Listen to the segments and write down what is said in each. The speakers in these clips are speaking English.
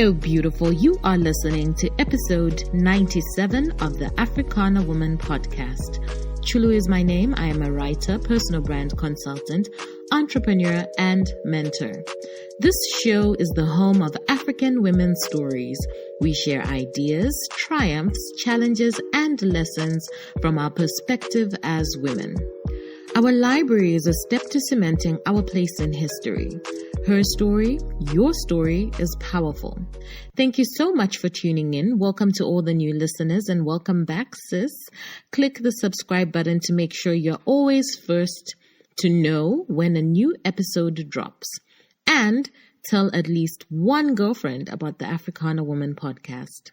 Hello, beautiful. You are listening to episode 97 of the Africana Woman podcast. Chulu is my name. I am a writer, personal brand consultant, entrepreneur, and mentor. This show is the home of African women's stories. We share ideas, triumphs, challenges, and lessons from our perspective as women. Our library is a step to cementing our place in history. Her story, your story, is powerful. Thank you so much for tuning in. Welcome to all the new listeners and welcome back, sis. Click the subscribe button to make sure you're always first to know when a new episode drops. And tell at least one girlfriend about the Africana Woman podcast.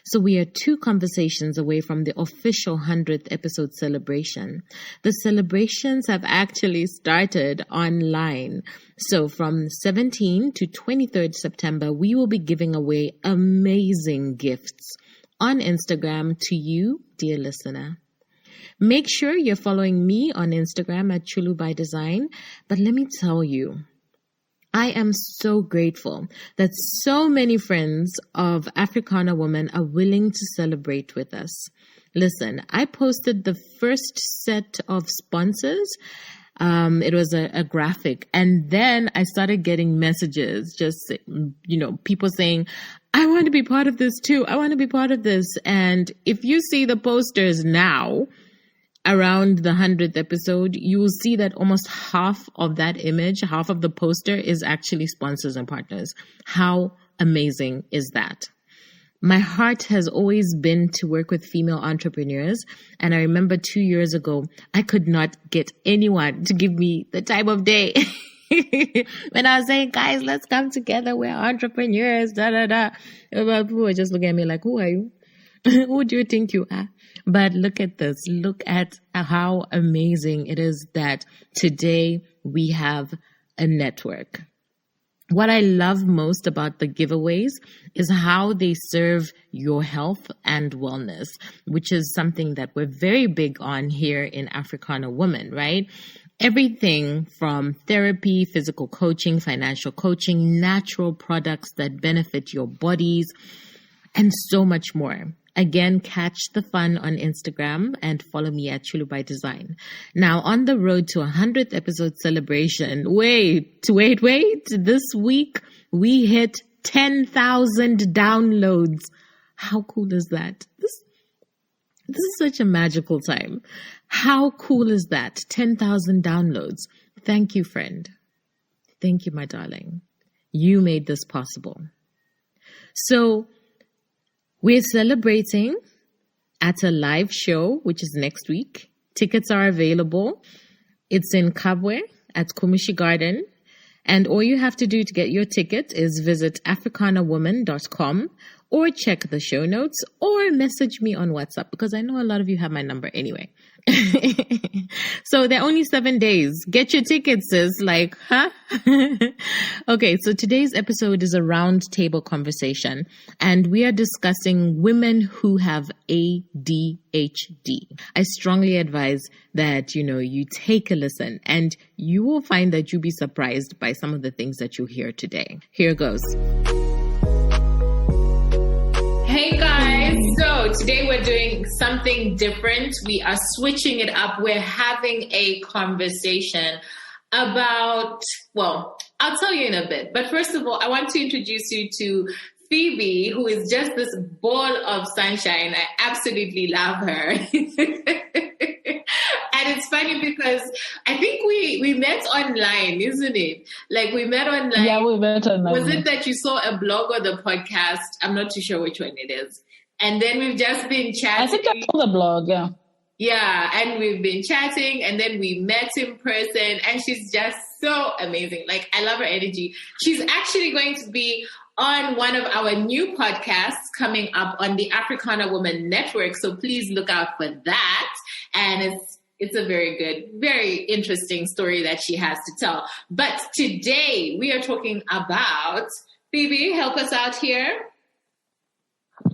So we are 2 conversations away from the official 100th episode celebration. The celebrations have actually started online. So from 17 to 23rd September, we will be giving away amazing gifts on Instagram to you, dear listener. Make sure you're following me on Instagram at Chulu by Design. But let me tell you, I am so grateful that so many friends of Africana Woman are willing to celebrate with us. Listen, I posted the first set of sponsors. It was a graphic. And then I started getting messages, just, people saying, I want to be part of this too. I want to be part of this. And if you see the posters now, around the 100th episode, you will see that almost half of that image, half of the poster is actually sponsors and partners. How amazing is that? My heart has always been to work with female entrepreneurs. And I remember 2 years ago, I could not get anyone to give me the time of day. When I was saying, guys, let's come together. We're entrepreneurs, People were just looking at me like, who are you? Who do you think you are? But look at this. Look at how amazing it is that today we have a network. What I love most about the giveaways is how they serve your health and wellness, which is something that we're very big on here in Africana Woman, right? Everything from therapy, physical coaching, financial coaching, natural products that benefit your bodies, and so much more. Again, catch the fun on Instagram and follow me at Chulu by Design. Now, on the road to 100th episode celebration, wait. This week, we hit 10,000 downloads. How cool is that? This is such a magical time. How cool is that? 10,000 downloads. Thank you, friend. Thank you, my darling. You made this possible. So, we're celebrating at a live show, which is next week. Tickets are available. It's in Kabwe at Kumishi Garden. And all you have to do to get your ticket is visit africanawoman.com or check the show notes or message me on WhatsApp because I know a lot of you have my number anyway. So they're only 7 days. Get your tickets, sis. Like, huh? Okay, so today's episode is a roundtable conversation, and we are discussing women who have ADHD. I strongly advise that, you take a listen, and you will find that you'll be surprised by some of the things that you hear today. Here goes. Hey guys, so today we're doing something different. We are switching it up. We're having a conversation about, I'll tell you in a bit. But first of all, I want to introduce you to Phoebe, who is just this ball of sunshine. I absolutely love her. And it's funny because I think we met online, isn't it? Like we met online. Yeah, we met online. Was it that you saw a blog or the podcast? I'm not too sure which one it is. And then we've just been chatting. I think I saw the blog, yeah. Yeah, and we've been chatting and then we met in person and she's just so amazing. Like I love her energy. She's actually going to be on one of our new podcasts coming up on the Africana Woman Network. So please look out for that. And it's a very good, very interesting story that she has to tell. But today we are talking about, Phoebe, help us out here.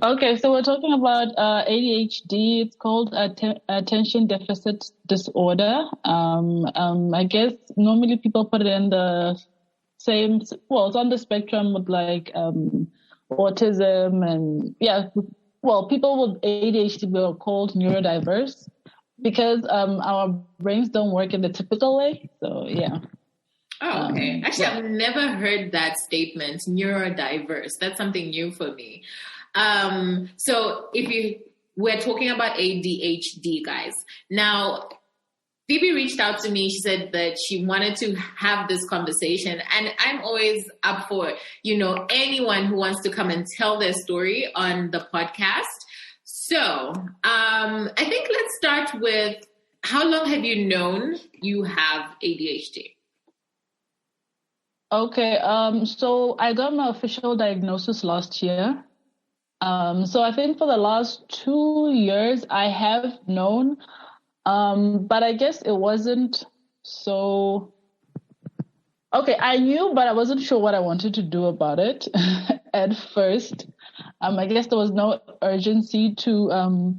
Okay, so we're talking about ADHD. It's called attention deficit disorder. I guess normally people put it in the same, well, it's on the spectrum with like autism, and people with ADHD were called neurodiverse because our brains don't work in the typical way. So yeah. Oh, okay. Actually, I've never heard that statement, neurodiverse. That's something new for me. So we're talking about ADHD, guys. Now, Phoebe reached out to me. She said that she wanted to have this conversation, and I'm always up for, anyone who wants to come and tell their story on the podcast. So, I think let's start with, how long have you known you have ADHD? Okay, so I got my official diagnosis last year. So I think for the last 2 years I have known, but I guess it wasn't so... Okay, I knew, but I wasn't sure what I wanted to do about it at first. I guess there was no urgency to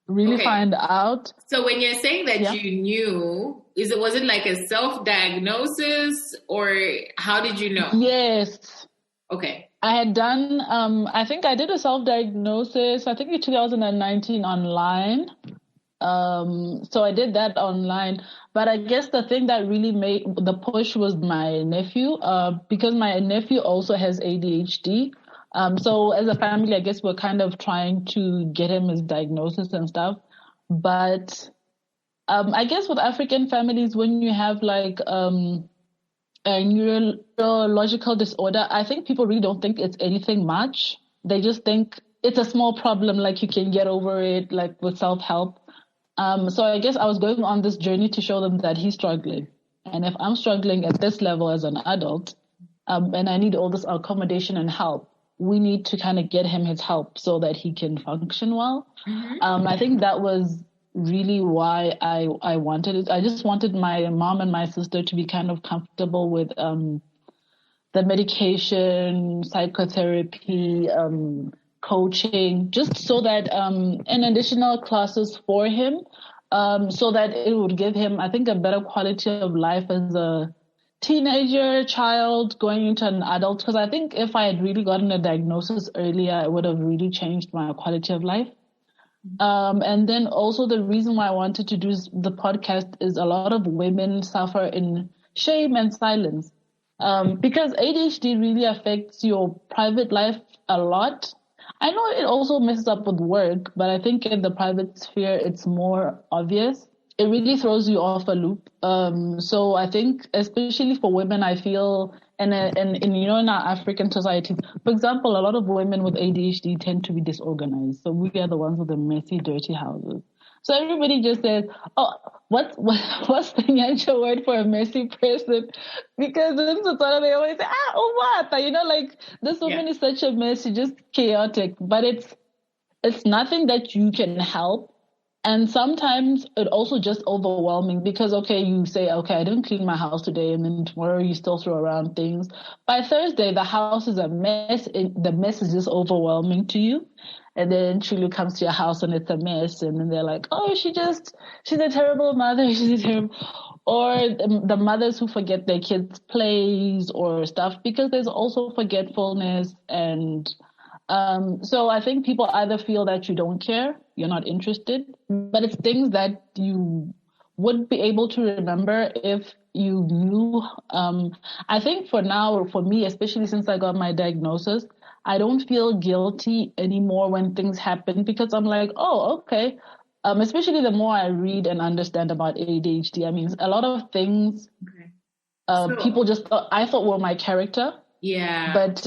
really find out. So when you're saying that you knew, was it like a self-diagnosis, or how did you know? Yes. Okay. I had done, I think I did a self-diagnosis, I think in 2019 online. So I did that online. But I guess the thing that really made the push was my nephew, because my nephew also has ADHD. So as a family, I guess we're kind of trying to get him his diagnosis and stuff. But I guess with African families, when you have like a neurological disorder, I think people really don't think it's anything much. They just think it's a small problem, like you can get over it, like with self-help. So I guess I was going on this journey to show them that he's struggling. And if I'm struggling at this level as an adult, and I need all this accommodation and help, we need to kind of get him his help so that he can function well. Mm-hmm. I think that was really why I wanted it. I just wanted my mom and my sister to be kind of comfortable with the medication, psychotherapy, coaching, just so that and additional classes for him, so that it would give him, I think, a better quality of life as a teenager, child, going into an adult. Because I think if I had really gotten a diagnosis earlier, it would have really changed my quality of life. And then also the reason why I wanted to do the podcast is a lot of women suffer in shame and silence, because ADHD really affects your private life a lot. I know it also messes up with work, but I think in the private sphere, it's more obvious. It really throws you off a loop. So I think, especially for women, I feel, in our African societies, for example, a lot of women with ADHD tend to be disorganized. So we are the ones with the messy, dirty houses. So everybody just says, "Oh, what's the Nyancha word for a messy person?" Because in Setswana they always say, "What?" Like this woman is such a mess, she's just chaotic. But it's nothing that you can help. And sometimes it also just overwhelming because, you say, I didn't clean my house today, and then tomorrow you still throw around things. By Thursday, the house is a mess. The mess is just overwhelming to you. And then Chulu comes to your house and it's a mess. And then they're like, she's a terrible mother. Or the mothers who forget their kids' plays or stuff, because there's also forgetfulness. And so I think people either feel that you don't care, you're not interested, but it's things that you would be able to remember if you knew. I think for now, for me, especially since I got my diagnosis, I don't feel guilty anymore when things happen, because I'm like, okay. Especially the more I read and understand about ADHD. I mean, a lot of things people just I thought were my character. Yeah. But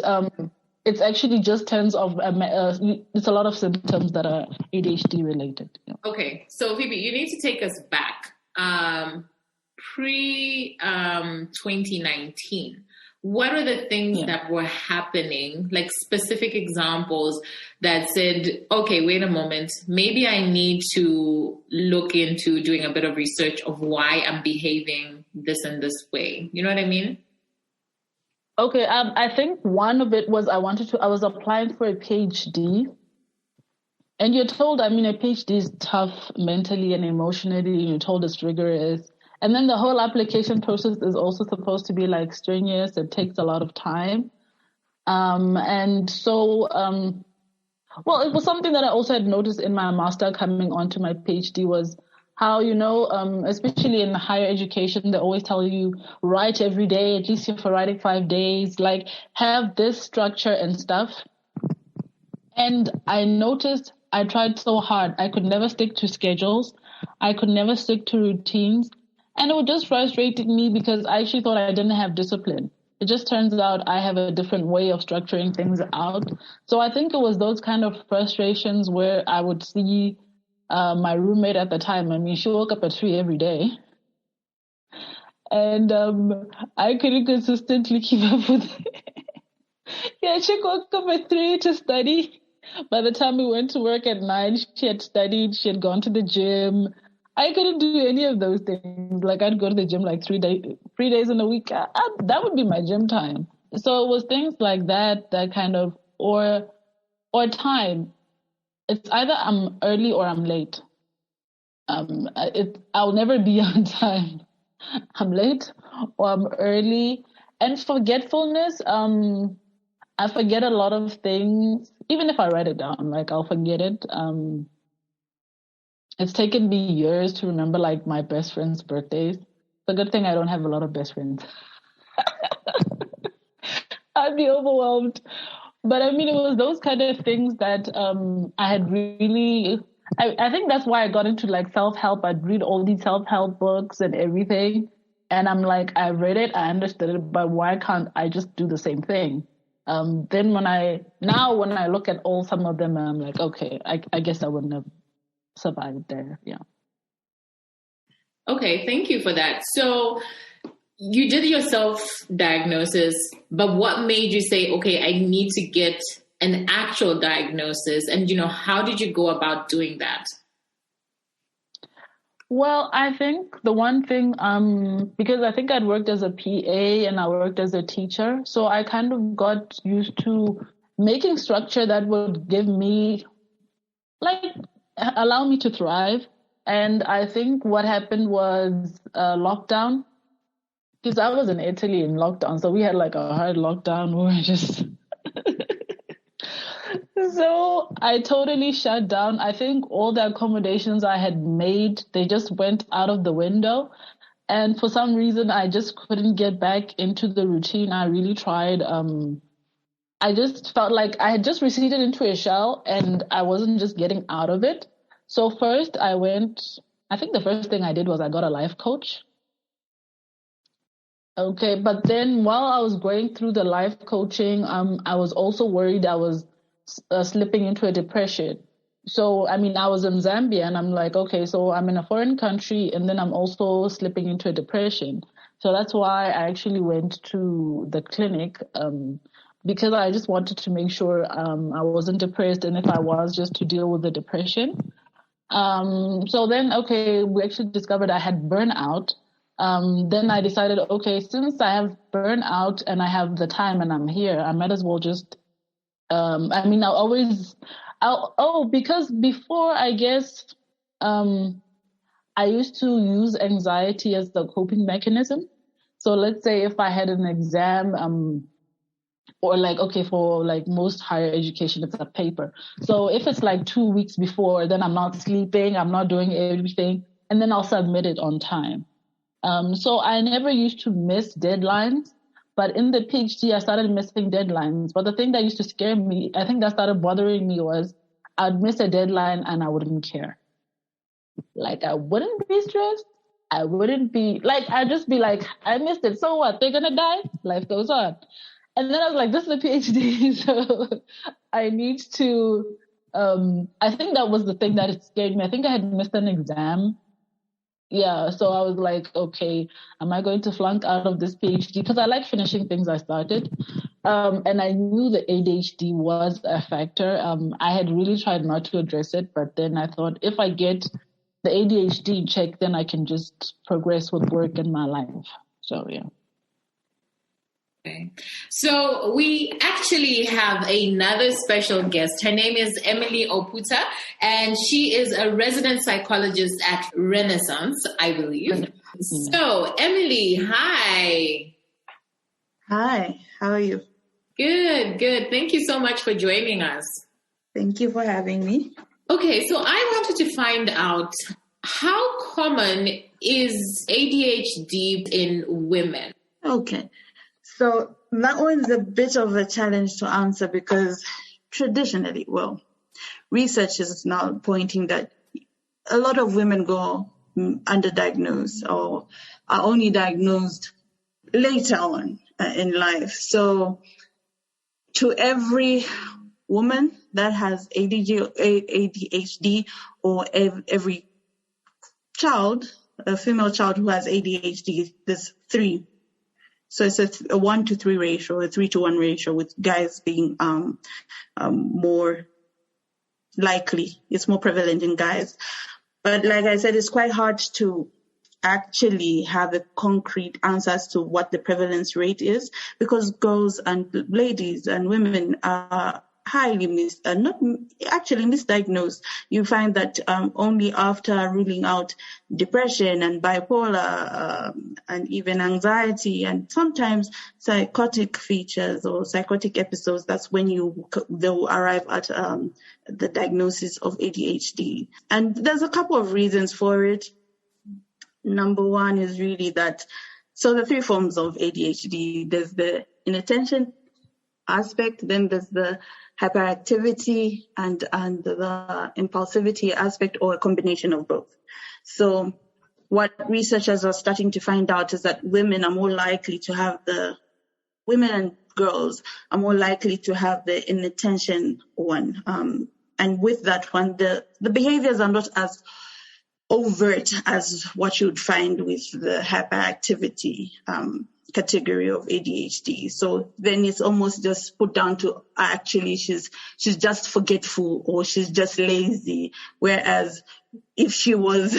it's actually just tons of, it's a lot of symptoms that are ADHD related. Okay. So Phoebe, you need to take us back. Pre-2019. What are the things that were happening, like specific examples that said, okay, wait a moment, maybe I need to look into doing a bit of research of why I'm behaving this and this way. You know what I mean? Okay, I think one of it was I was applying for a PhD. And you're told, a PhD is tough mentally and emotionally. You're told it's rigorous. And then the whole application process is also supposed to be like strenuous. It takes a lot of time. And so, well, it was something that I also had noticed in my master coming onto my PhD was how, especially in higher education, they always tell you write every day, at least if you're writing 5 days, like have this structure and stuff. And I noticed I tried so hard. I could never stick to schedules. I could never stick to routines. And it would just frustrate me because I actually thought I didn't have discipline. It just turns out I have a different way of structuring things out. So I think it was those kind of frustrations where I would see my roommate at the time. I mean, she woke up at 3 every day. And I couldn't consistently keep up with it. Yeah, she woke up at 3 to study. By the time we went to work at 9, she had studied, she had gone to the gym. I couldn't do any of those things. Like I'd go to the gym like 3 days in a week. That would be my gym time. So it was things like that kind of, or time. It's either I'm early or I'm late. I'll never be on time. I'm late or I'm early. And forgetfulness, I forget a lot of things. Even if I write it down, like I'll forget it. It's taken me years to remember like my best friend's birthdays. It's a good thing I don't have a lot of best friends. I'd be overwhelmed. But I mean, it was those kind of things that I had really, I think that's why I got into like self-help. I'd read all these self-help books and everything. And I'm like, I read it, I understood it, but why can't I just do the same thing? Then when I look at all some of them, I'm like, okay, I guess I wouldn't have survived there. Yeah. Okay, thank you for that. So you did your self-diagnosis, but what made you say, okay, I need to get an actual diagnosis? And, how did you go about doing that? Well, I think the one thing, because I think I'd worked as a PA and I worked as a teacher, so I kind of got used to making structure that would give me, like, allow me to thrive. And I think what happened was lockdown, because I was in Italy in lockdown, so we had like a hard lockdown where we just... So I totally shut down. I think all the accommodations I had made, they just went out of the window. And for some reason, I just couldn't get back into the routine. I really tried. I just felt like I had just receded into a shell and I wasn't just getting out of it. So first I think the first thing I did was I got a life coach. Okay, but then while I was going through the life coaching, I was also worried I was slipping into a depression. So, I mean, I was in Zambia and I'm like, okay, so I'm in a foreign country and then I'm also slipping into a depression. So that's why I actually went to the clinic, because I just wanted to make sure I wasn't depressed, and if I was, just to deal with the depression. So then, okay, we actually discovered I had burnout. Then I decided, okay, since I have burnout and I have the time and I'm here, I might as well just because before, I guess, I used to use anxiety as the coping mechanism. So let's say if I had an exam, or like, okay, for like most higher education, it's a paper. So if it's like 2 weeks before, then I'm not sleeping, I'm not doing everything, and then I'll submit it on time. So I never used to miss deadlines. But in the PhD, I started missing deadlines. But the thing that used to scare me, I think that started bothering me, was I'd miss a deadline and I wouldn't care. Like, I wouldn't be stressed. I wouldn't be, like, I'd just be like, I missed it. So what? They're going to die? Life goes on. And then I was like, this is a PhD. So I need to, I think that was the thing that scared me. I think I had missed an exam. Yeah, so I was like, okay, am I going to flunk out of this PhD? Because I like finishing things I started. And I knew the ADHD was a factor. I had really tried not to address it, but then I thought if I get the ADHD in check, then I can just progress with work in my life. So, yeah. Okay. So we actually have another special guest. Her name is Emily Oputa, and she is a resident psychologist at Renaisense, I believe. Mm-hmm. So, Emily, hi. Hi, how are you? Good, good. Thank you so much for joining us. Thank you for having me. Okay, so I wanted to find out, how common is ADHD in women? Okay, so that one's a bit of a challenge to answer because traditionally, research is now pointing that a lot of women go underdiagnosed or are only diagnosed later on in life. So to every woman that has ADHD or every child, a female child who has ADHD, there's 3. So it's a 1-to-3 ratio, a 3-to-1 ratio, with guys being more likely. It's more prevalent in guys. But like I said, it's quite hard to actually have a concrete answer as to what the prevalence rate is, because girls and ladies and women are highly misdiagnosed. You find that only after ruling out depression and bipolar and even anxiety and sometimes psychotic features or psychotic episodes, that's when they'll arrive at the diagnosis of ADHD. And there's a couple of reasons for it. Number one is really that, so the 3 forms of ADHD, there's the inattention aspect, then there's the hyperactivity and the impulsivity aspect, or a combination of both. So what researchers are starting to find out is that women and girls are more likely to have the inattention one. And with that one, the behaviors are not as overt as what you'd find with the hyperactivity category of ADHD. So then it's almost just put down to actually she's just forgetful or she's just lazy. Whereas if she was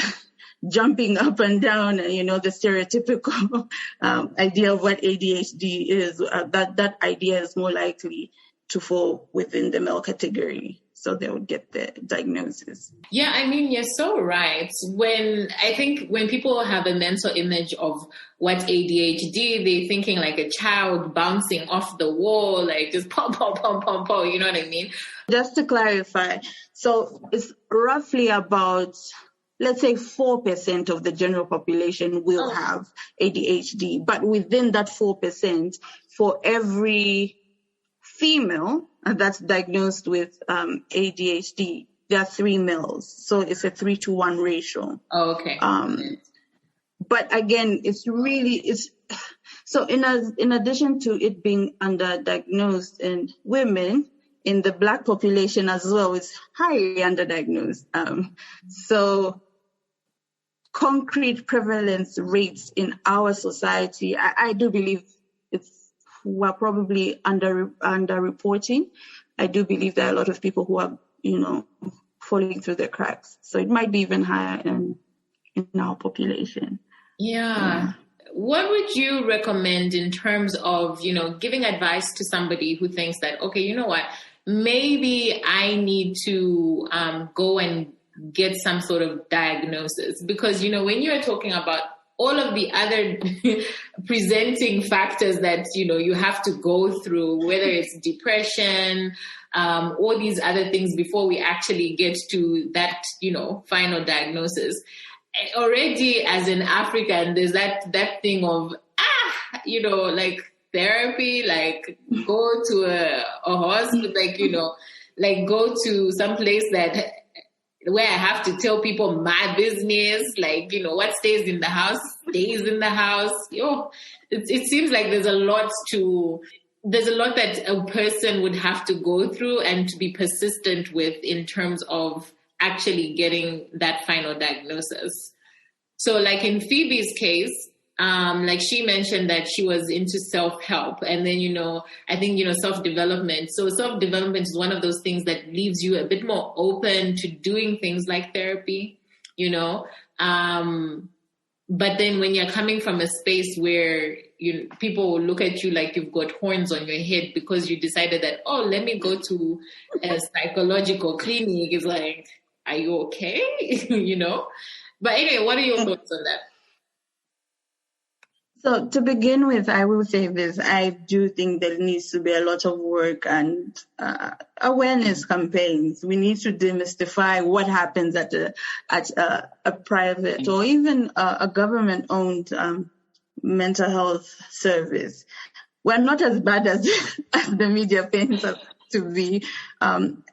jumping up and down, the stereotypical idea of what ADHD is, that idea is more likely to fall within the male category. So they would get the diagnosis. Yeah, I mean, you're so right. When people have a mental image of what ADHD, they're thinking like a child bouncing off the wall, like just pom, pom, pom, pom, pom, you know what I mean? Just to clarify, so it's roughly about, let's say 4% of the general population will have ADHD. But within that 4%, for every female that's diagnosed with ADHD, there are 3 males. So it's a 3-to-1 ratio. Oh, okay. But again, so in addition to it being underdiagnosed in women, in the Black population as well, it's highly underdiagnosed. So concrete prevalence rates in our society, I do believe we're probably under-reporting. I do believe there are a lot of people who are, falling through the cracks. So it might be even higher in our population. Yeah. What would you recommend in terms of, giving advice to somebody who thinks that, okay, you know what, maybe I need to go and get some sort of diagnosis? Because, when you're talking about all of the other presenting factors that, you have to go through, whether it's depression, all these other things before we actually get to that, final diagnosis. Already as an African, there's that thing of, like therapy, like go to a hospital, like go to some place where I have to tell people my business, what stays in the house, stays in the house. It seems like there's a lot that a person would have to go through and to be persistent with in terms of actually getting that final diagnosis. So like in Phoebe's case, like she mentioned that she was into self-help and then, I think, self-development. So self-development is one of those things that leaves you a bit more open to doing things like therapy, but then when you're coming from a space where people will look at you like you've got horns on your head because you decided that, let me go to a psychological clinic, it's like, are you okay? But anyway, what are your thoughts on that? So to begin with, I will say this. I do think there needs to be a lot of work and awareness campaigns. We need to demystify what happens at a private or even a government-owned mental health service. We're not as bad as the media paints us to be. And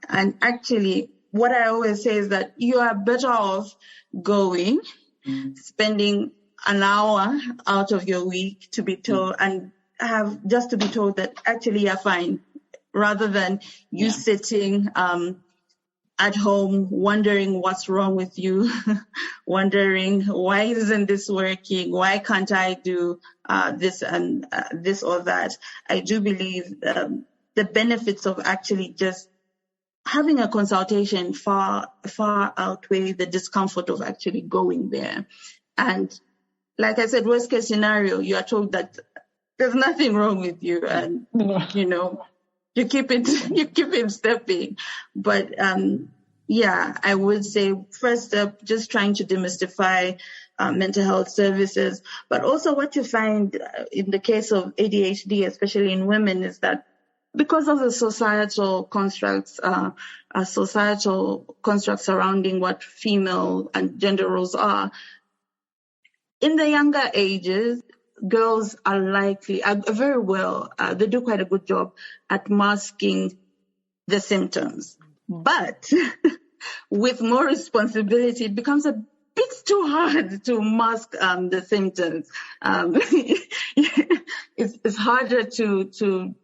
actually, what I always say is that you are better off going, spending an hour out of your week to be told and have just to be told that actually you're fine, rather than you sitting at home wondering what's wrong with you, wondering why isn't this working, why can't I do this and this or that. I do believe the benefits of actually just having a consultation far outweigh the discomfort of actually going there. And like I said, worst case scenario, you are told that there's nothing wrong with you, and you keep it stepping. But I would say first step, just trying to demystify mental health services. But also what you find in the case of ADHD, especially in women, is that because of the societal constructs surrounding what female and gender roles are, in the younger ages, girls are very well, they do quite a good job at masking the symptoms. But with more responsibility, it becomes a bit too hard to mask the symptoms. It's harder to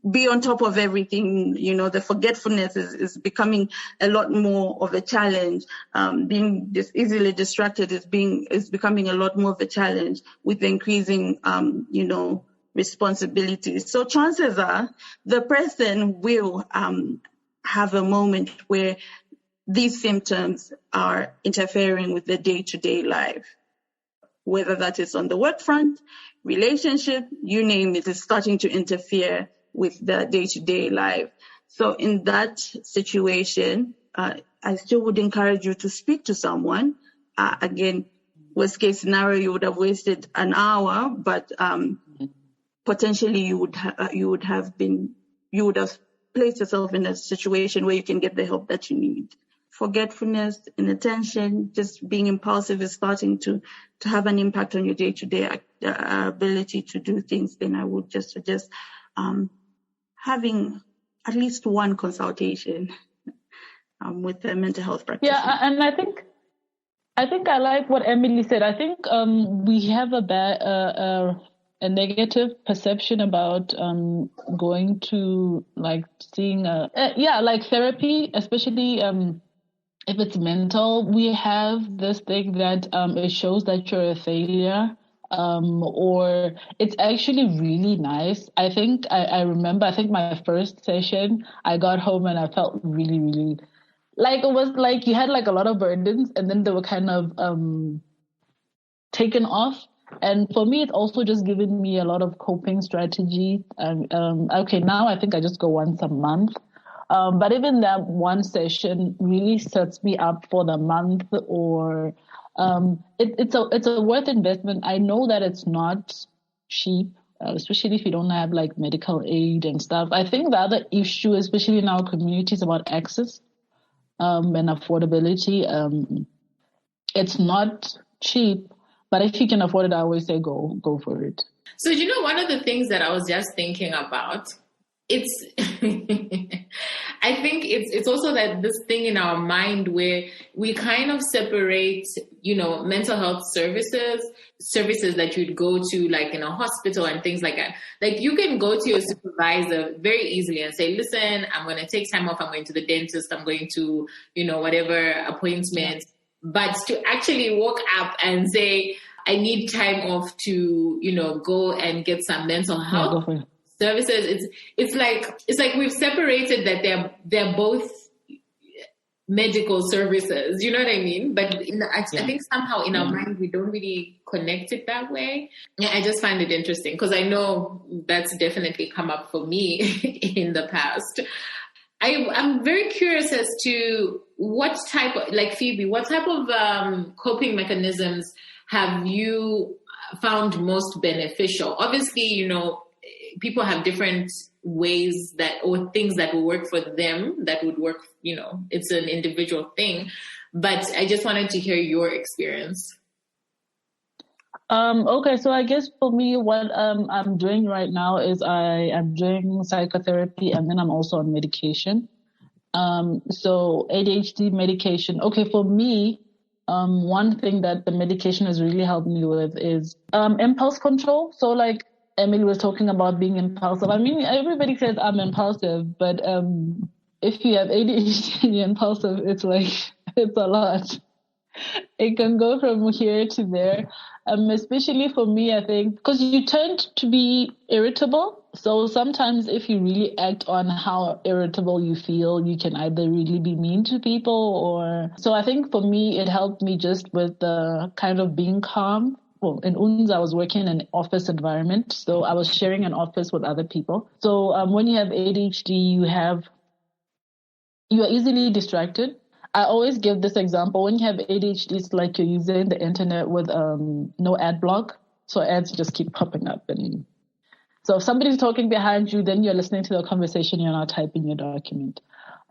be on top of everything. The forgetfulness is becoming a lot more of a challenge. Being easily distracted is becoming a lot more of a challenge with the increasing, responsibilities. So chances are the person will have a moment where these symptoms are interfering with the day-to-day life, whether that is on the work front, relationship, you name it, is starting to interfere with the day-to-day life. So in that situation, I still would encourage you to speak to someone. Again, worst case scenario, you would have wasted an hour, but potentially you would have placed yourself in a situation where you can get the help that you need. Forgetfulness, inattention, just being impulsive is starting to have an impact on your day-to-day ability to do things. Then I would just suggest having at least one consultation with a mental health practitioner. Yeah, and I think I like what Emily said. I think we have a negative perception about going to seeing therapy, especially if it's mental. We have this thing that it shows that you're a failure. Or it's actually really nice. I think I remember my first session, I got home and I felt really, really it was like you had a lot of burdens and then they were kind of taken off. And for me, it's also just given me a lot of coping strategy. Okay, now I think I just go once a month. But even that one session really sets me up for the month, or it's a worth investment. I know that it's not cheap, especially if you don't have medical aid and stuff. I think the other issue, especially in our community, is about access and affordability. It's not cheap, but if you can afford it, I always say go for it. So one of the things that I was just thinking about, it's I think it's also that this thing in our mind where we kind of separate, mental health services that you'd go to in a hospital and things like that. You can go to your supervisor very easily and say, listen, I'm going to take time off. I'm going to the dentist. I'm going to, whatever appointment. But to actually walk up and say, I need time off to, go and get some mental health services. It's like we've separated that they're both medical services. You know what I mean? But I think somehow in our mind we don't really connect it that way. Yeah, I just find it interesting because I know that's definitely come up for me in the past. I'm very curious as to what type of, Phoebe, what type of coping mechanisms have you found most beneficial? Obviously, you know, people have different ways that, or things that will work for them that would work, you know, it's an individual thing. But I just wanted to hear your experience. Okay, so I guess for me, what I'm doing right now is I am doing psychotherapy, and then I'm also on medication. So ADHD medication. Okay, for me, one thing that the medication has really helped me with is impulse control. So like Emily was talking about being impulsive. I mean, everybody says I'm impulsive, but if you have ADHD and you're impulsive, it's like, it's a lot. It can go from here to there. Especially for me, I think, because you tend to be irritable. So sometimes if you really act on how irritable you feel, you can either really be mean to people or... So I think for me, it helped me just with the kind of being calm. Well, in UNS, I was working in an office environment. So I was sharing an office with other people. So when you have ADHD, you are easily distracted. I always give this example. When you have ADHD, it's like you're using the internet with no ad block. So ads just keep popping up. And so if somebody's talking behind you, then you're listening to the conversation, you're not typing your document.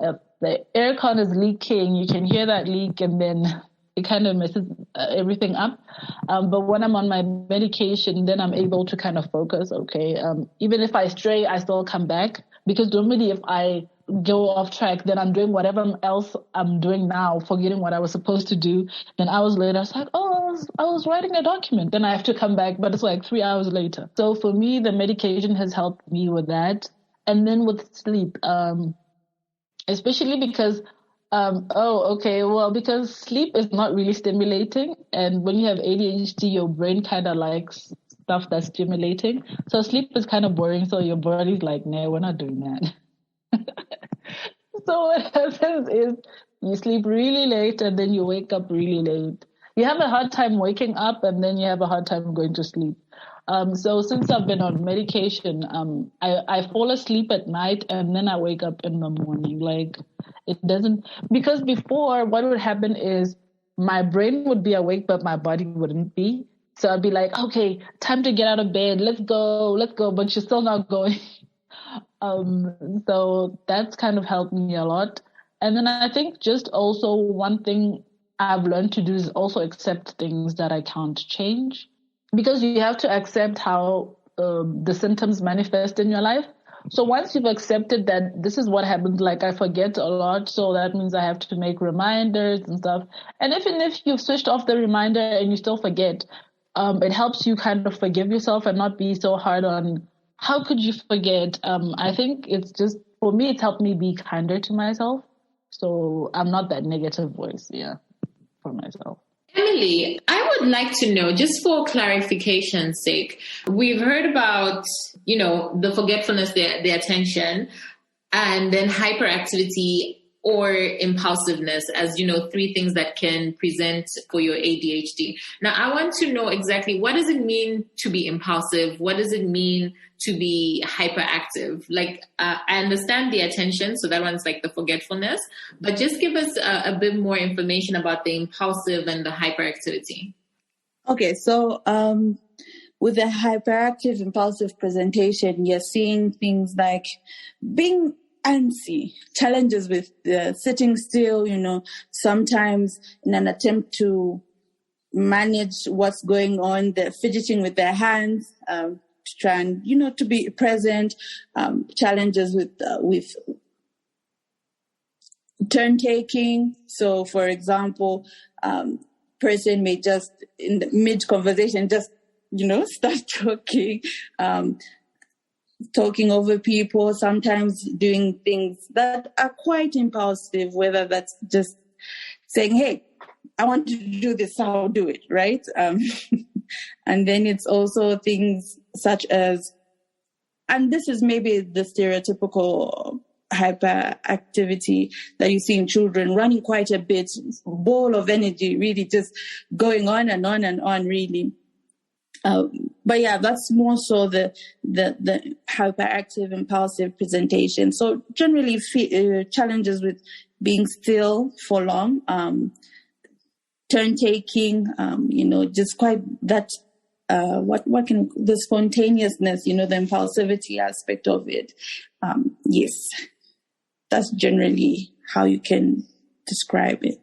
If the aircon is leaking, you can hear that leak, and then it kind of messes everything up. But when I'm on my medication, then I'm able to kind of focus, okay. Even if I stray, I still come back. Because normally if I go off track, then I'm doing whatever else I'm doing now, forgetting what I was supposed to do. Then hours later, I was like, I was writing a document. Then I have to come back, but it's like 3 hours later. So for me, the medication has helped me with that. And then with sleep, especially because, because sleep is not really stimulating. And when you have ADHD, your brain kind of likes stuff that's stimulating. So sleep is kind of boring. So your body's like, no, we're not doing that. So what happens is you sleep really late and then you wake up really late. You have a hard time waking up and then you have a hard time going to sleep. So since I've been on medication, I fall asleep at night and then I wake up in the morning. Like it doesn't, because before what would happen is my brain would be awake, but my body wouldn't be. So I'd be like, okay, time to get out of bed. Let's go. But you're still not going. So that's kind of helped me a lot. And then I think just also one thing I've learned to do is also accept things that I can't change, because you have to accept how the symptoms manifest in your life. So once you've accepted that this is what happens, like I forget a lot, so that means I have to make reminders and stuff. And even if you've switched off the reminder and you still forget, it helps you kind of forgive yourself and not be so hard on how could you forget? I think it's just, for me, it's helped me be kinder to myself. So I'm not that negative voice, for myself. Emily, I would like to know, just for clarification's sake, we've heard about, the forgetfulness, the attention, and then hyperactivity or impulsiveness as, 3 things that can present for your ADHD. Now, I want to know exactly, what does it mean to be impulsive? What does it mean to be hyperactive? Like, I understand the attention, so that one's like the forgetfulness, but just give us a bit more information about the impulsive and the hyperactivity. Okay, so with the hyperactive impulsive presentation, you're seeing things like being antsy, challenges with sitting still, sometimes in an attempt to manage what's going on, they're fidgeting with their hands, to try and, to be present, challenges with turn taking. So, for example, person may just in the mid conversation just, start talking over people, sometimes doing things that are quite impulsive, whether that's just saying, hey, I want to do this, I'll do it, right? And then it's also things such as, and this is maybe the stereotypical hyperactivity that you see in children, running quite a bit, ball of energy, really just going on and on and on, really. But yeah, that's more so the hyperactive, impulsive presentation. So generally challenges with being still for long, turn taking, just quite that the spontaneousness, the impulsivity aspect of it. Yes, that's generally how you can describe it.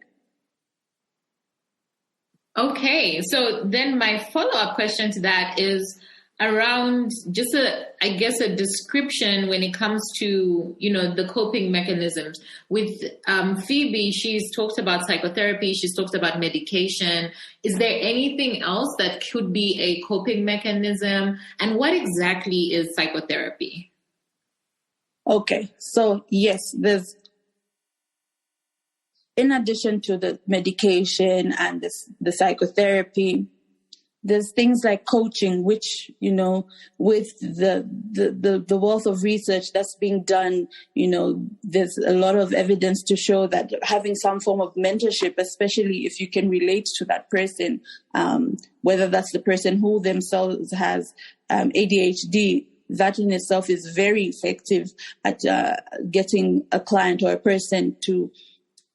Okay, so then my follow-up question to that is around just a description when it comes to, the coping mechanisms. With Phoebe, she's talked about psychotherapy, she's talked about medication. Is there anything else that could be a coping mechanism? And what exactly is psychotherapy? Okay, so yes, in addition to the medication and the psychotherapy, there's things like coaching, which, with the wealth of research that's being done, there's a lot of evidence to show that having some form of mentorship, especially if you can relate to that person, whether that's the person who themselves has ADHD, that in itself is very effective at getting a client or a person to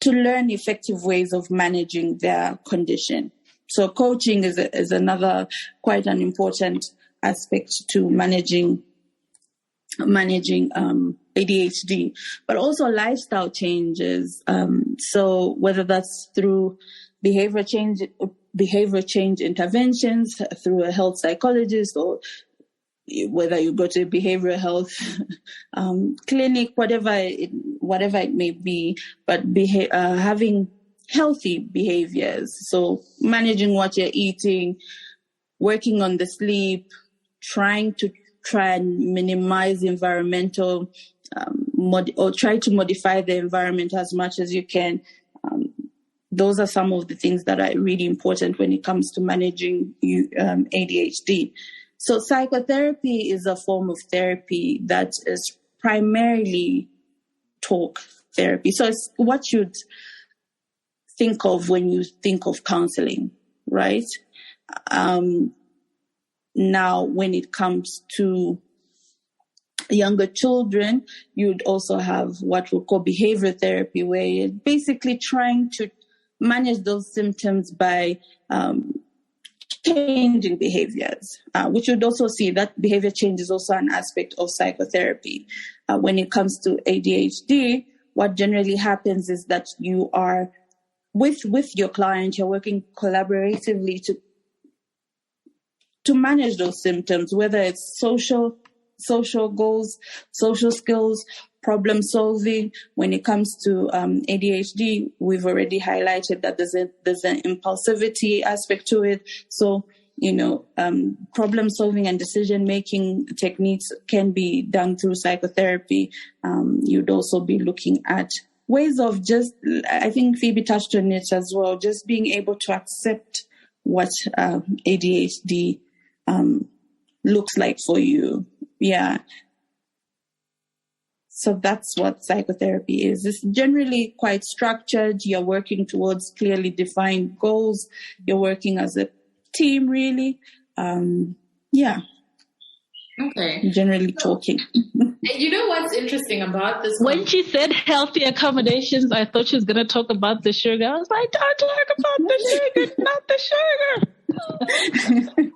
learn effective ways of managing their condition. So coaching is another quite an important aspect to managing ADHD, but also lifestyle changes. So whether that's through behavior change interventions, through a health psychologist, or whether you go to a behavioral health clinic, whatever it may be, but having healthy behaviors. So managing what you're eating, working on the sleep, try and minimize environmental, or try to modify the environment as much as you can. Those are some of the things that are really important when it comes to managing ADHD. So psychotherapy is a form of therapy that is primarily talk therapy. So it's what you'd think of when you think of counseling, right? Now, when it comes to younger children, you'd also have what we call behavioral therapy, where you're basically trying to manage those symptoms by changing behaviors, which you'd also see that behavior change is also an aspect of psychotherapy. When it comes to ADHD, what generally happens is that you are with your client, you're working collaboratively to manage those symptoms, whether it's social goals, social skills, problem solving. When it comes to ADHD, we've already highlighted that there's an impulsivity aspect to it. So, problem solving and decision making techniques can be done through psychotherapy. You'd also be looking at ways of I think Phoebe touched on it as well, just being able to accept what ADHD looks like for you. Yeah. So that's what psychotherapy is. It's generally quite structured. You're working towards clearly defined goals. You're working as a team, really. Yeah. Okay. Generally talking. You know what's interesting about this? When she said healthy accommodations, I thought she was going to talk about the sugar. I was like, don't talk about the sugar, not the sugar.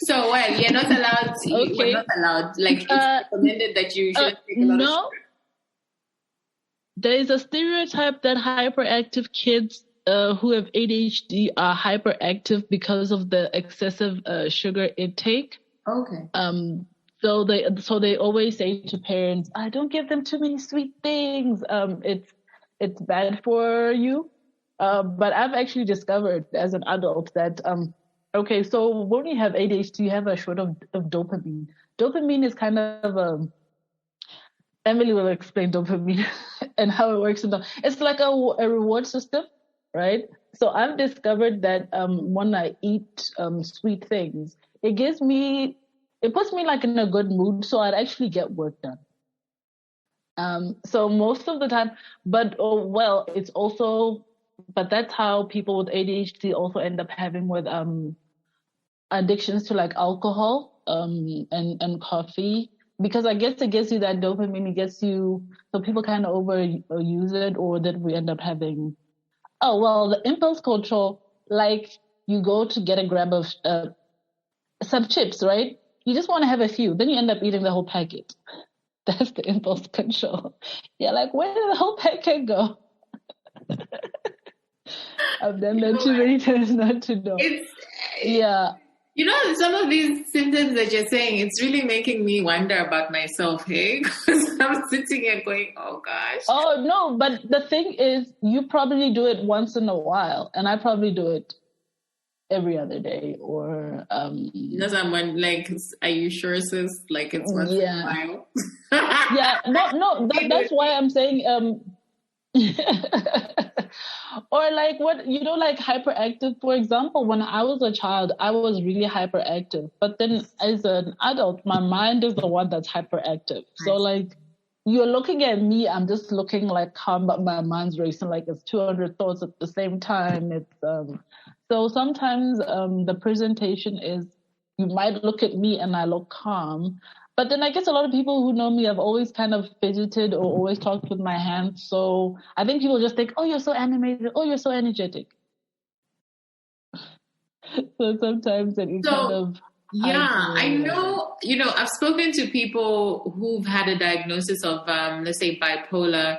So, well, you're not allowed to, okay. We're not allowed. Like, it's recommended that you should take a lot of sugar. There is a stereotype that hyperactive kids who have ADHD are hyperactive because of the excessive sugar intake. Okay. So they always say to parents, don't give them too many sweet things. It's bad for you. But I've actually discovered as an adult that okay, so when you have ADHD, you have a short of dopamine. Dopamine is kind of Emily will explain dopamine and how it works. It's like a reward system, right? So I've discovered that when I eat sweet things, it puts me like in a good mood, so I'd actually get work done. So most of the time, but that's how people with ADHD also end up having with addictions to like alcohol and coffee, because I guess it gives you that dopamine. It gets you, so people kind of overuse it, or that we end up having. Oh well, the impulse control, like you go to get a grab of some chips, right? You just want to have a few. Then you end up eating the whole packet. That's the impulse control. You're like, where did the whole packet go? I've done that too many times not to know. Yeah. You know, some of these symptoms that you're saying, it's really making me wonder about myself, hey? Because I'm sitting here going, oh gosh. Oh, no, but the thing is, you probably do it once in a while, and I probably do it every other day, or... someone like, are you sure, sis? Like, it's once in a while? Yeah, no, that's why I'm saying... Or like what, like hyperactive, for example, when I was a child, I was really hyperactive. But then as an adult, my mind is the one that's hyperactive. So like you're looking at me, I'm just looking like calm, but my mind's racing like it's 200 thoughts at the same time. It's so sometimes the presentation is you might look at me and I look calm. But then I guess a lot of people who know me have always kind of fidgeted or always talked with my hands. So I think people just think, oh, you're so animated. Oh, you're so energetic. So sometimes it kind of... Yeah, I know, I've spoken to people who've had a diagnosis of, let's say, bipolar.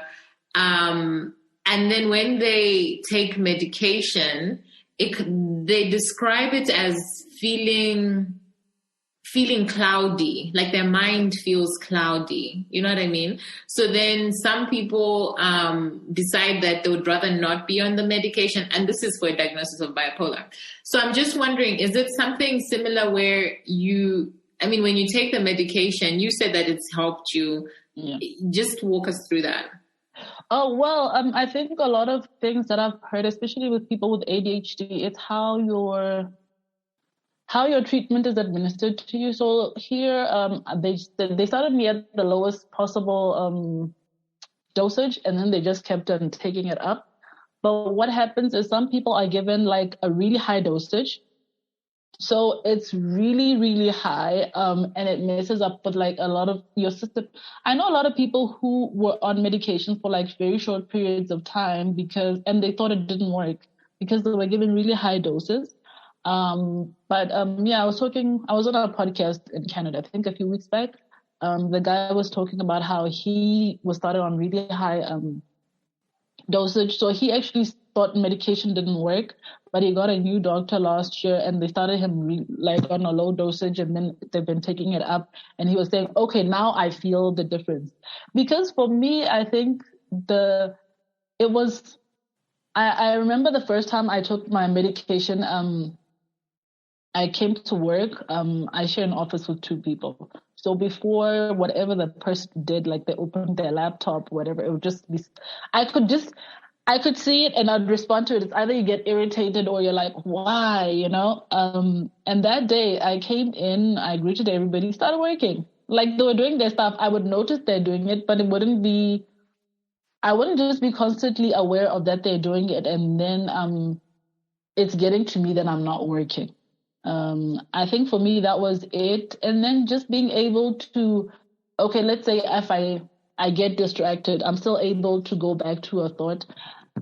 And then when they take medication, they describe it as feeling cloudy, like their mind feels cloudy. You know what I mean? So then some people decide that they would rather not be on the medication. And this is for a diagnosis of bipolar. So I'm just wondering, is it something similar where when you take the medication, you said that it's helped you. Yeah. Just walk us through that. Oh, well, I think a lot of things that I've heard, especially with people with ADHD, it's how your treatment is administered to you. So here, they started me at the lowest possible dosage, and then they just kept on taking it up. But what happens is some people are given like a really high dosage. So it's really, really high, and it messes up with like a lot of your system. I know a lot of people who were on medication for like very short periods of time and they thought it didn't work because they were given really high doses. I was on a podcast in Canada, I think a few weeks back. The guy was talking about how he was started on really high dosage. So he actually thought medication didn't work, but he got a new doctor last year and they started him on a low dosage, and then they've been taking it up. And he was saying, okay, now I feel the difference. Because for me, I think I remember the first time I took my medication, I came to work. I share an office with two people. So before whatever the person did, like they opened their laptop, whatever, it would just be, I could see it and I'd respond to it. It's either you get irritated or you're like, why, and that day I came in, I greeted everybody, started working. Like they were doing their stuff. I would notice they're doing it, but I wouldn't just be constantly aware of that they're doing it. And then it's getting to me that I'm not working. I think for me that was it. And then just being able to, okay, let's say if I get distracted, I'm still able to go back to a thought.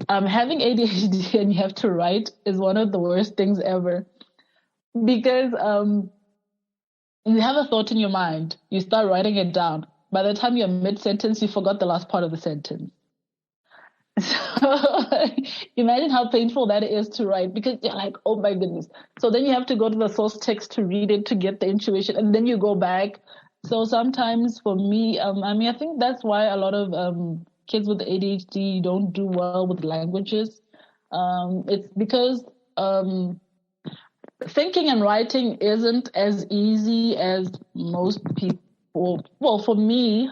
Having ADHD and you have to write is one of the worst things ever, because you have a thought in your mind, you start writing it down. By the time you're mid-sentence, you forgot the last part of the sentence. So imagine how painful that is to write, because you're like, oh my goodness. So then you have to go to the source text to read it to get the intuition, and then you go back. So sometimes for me, I think that's why a lot of kids with ADHD don't do well with languages. It's because thinking and writing isn't as easy as most people. Well, for me,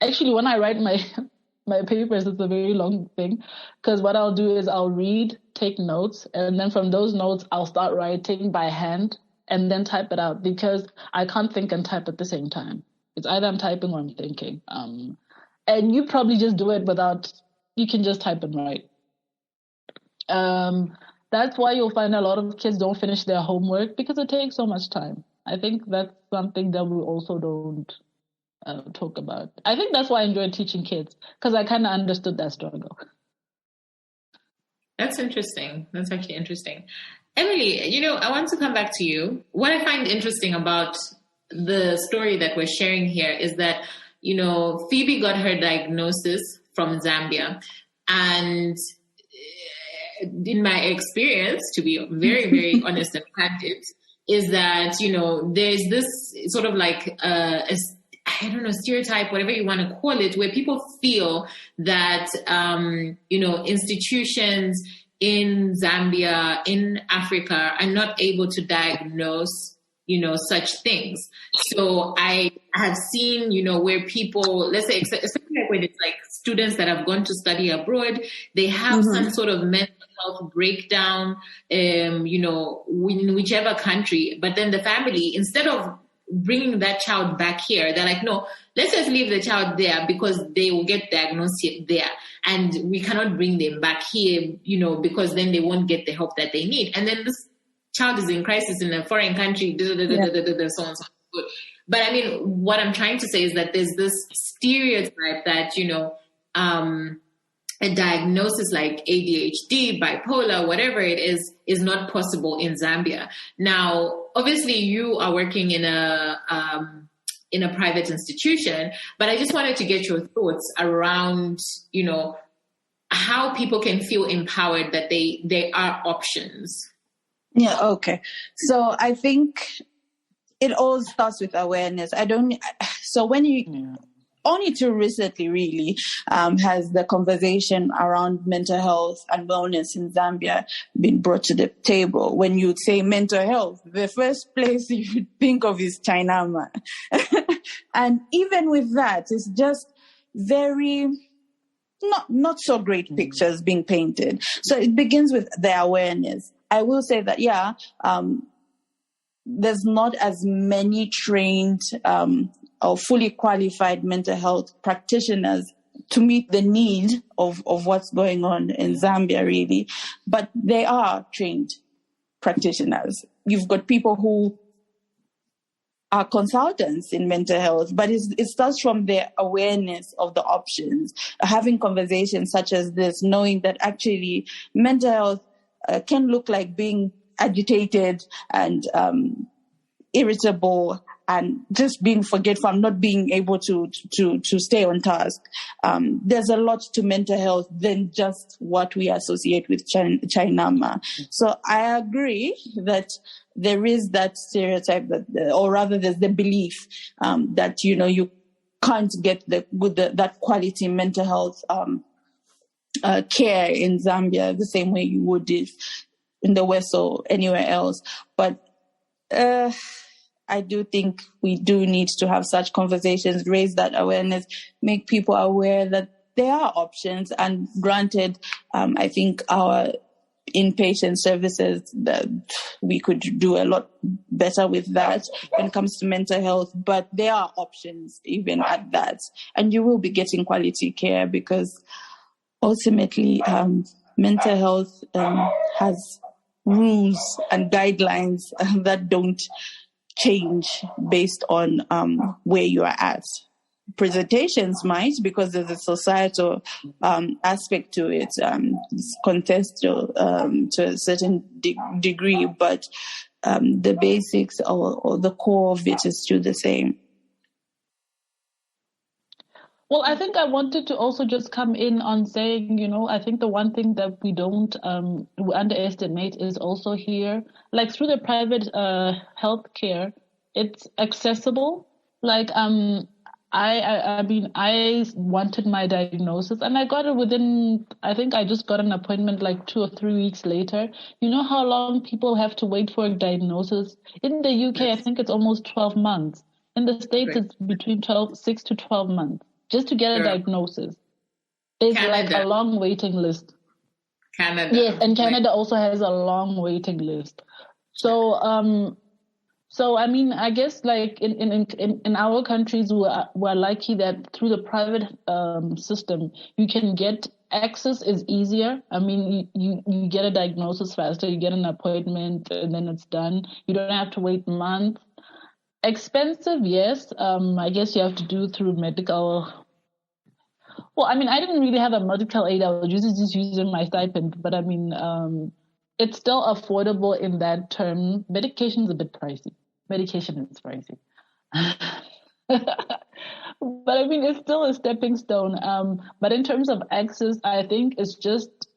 actually, when I write my papers, it's a very long thing, because what I'll do is I'll read, take notes, and then from those notes, I'll start writing by hand and then type it out, because I can't think and type at the same time. It's either I'm typing or I'm thinking. And you probably just do it you can just type and write. That's why you'll find a lot of kids don't finish their homework, because it takes so much time. I think that's something that we also don't talk about. I think that's why I enjoy teaching kids, because I kind of understood that struggle. That's interesting. That's actually interesting. Emily, I want to come back to you. What I find interesting about the story that we're sharing here is that, Phoebe got her diagnosis from Zambia. And in my experience, to be very, very honest and candid, is that, there's this sort of like stereotype, whatever you want to call it, where people feel that, institutions in Zambia, in Africa, are not able to diagnose, such things. So I have seen, where people, let's say, especially when it's like students that have gone to study abroad, they have some sort of mental health breakdown, in whichever country. But then the family, instead of bringing that child back here, they're like, no, let's just leave the child there because they will get diagnosed there. And we cannot bring them back here, because then they won't get the help that they need. And then this child is in crisis in a foreign country, so on and so forth. But I mean, what I'm trying to say is that there's this stereotype that, a diagnosis like ADHD, bipolar, whatever it is not possible in Zambia. Now, obviously, you are working in a private institution, but I just wanted to get your thoughts around, how people can feel empowered that they are options. Yeah, okay. So I think it all starts with awareness. Only too recently, really, has the conversation around mental health and wellness in Zambia been brought to the table. When you say mental health, the first place you think of is China. And even with that, it's just very not so great pictures being painted. So it begins with the awareness. I will say that, there's not as many trained or fully qualified mental health practitioners to meet the need of what's going on in Zambia, really. But they are trained practitioners. You've got people who are consultants in mental health, but it starts from their awareness of the options, having conversations such as this, knowing that actually mental health can look like being agitated and irritable and just being forgetful, not being able to stay on task. There's a lot to mental health than just what we associate with China. So I agree that there is that stereotype or rather there's the belief that, you can't get that quality mental health care in Zambia the same way you would if in the West or anywhere else. But I do think we do need to have such conversations, raise that awareness, make people aware that there are options. And granted, I think our inpatient services, that we could do a lot better with that when it comes to mental health, but there are options even at that. And you will be getting quality care because ultimately mental health has rules and guidelines that don't change based on where you are at. Presentations might, because there's a societal aspect to it, it's contextual to a certain degree, but the basics or the core of it is still the same. Well, I think I wanted to also just come in on saying, I think the one thing that we don't we underestimate is also here, like through the private healthcare, it's accessible. Like I mean, I wanted my diagnosis and I got it within, I think I just got an appointment like 2 or 3 weeks later. You know how long people have to wait for a diagnosis? In the UK, I think it's almost 12 months. In the States, it's between 6 to 12 months just to get a diagnosis. There's like a long waiting list. Canada. Yes, and Canada also has a long waiting list. So, I mean, I guess like in our countries, we're lucky that through the private system, you can get access is easier. I mean, you get a diagnosis faster, you get an appointment, and then it's done. You don't have to wait months. Expensive, yes. I guess you have to do through medical. Well, I mean, I didn't really have a medical aid. I was just using my stipend. But I mean, it's still affordable in that term. Medication is a bit pricey. Medication is pricey. But I mean, it's still a stepping stone. But in terms of access, I think it's just,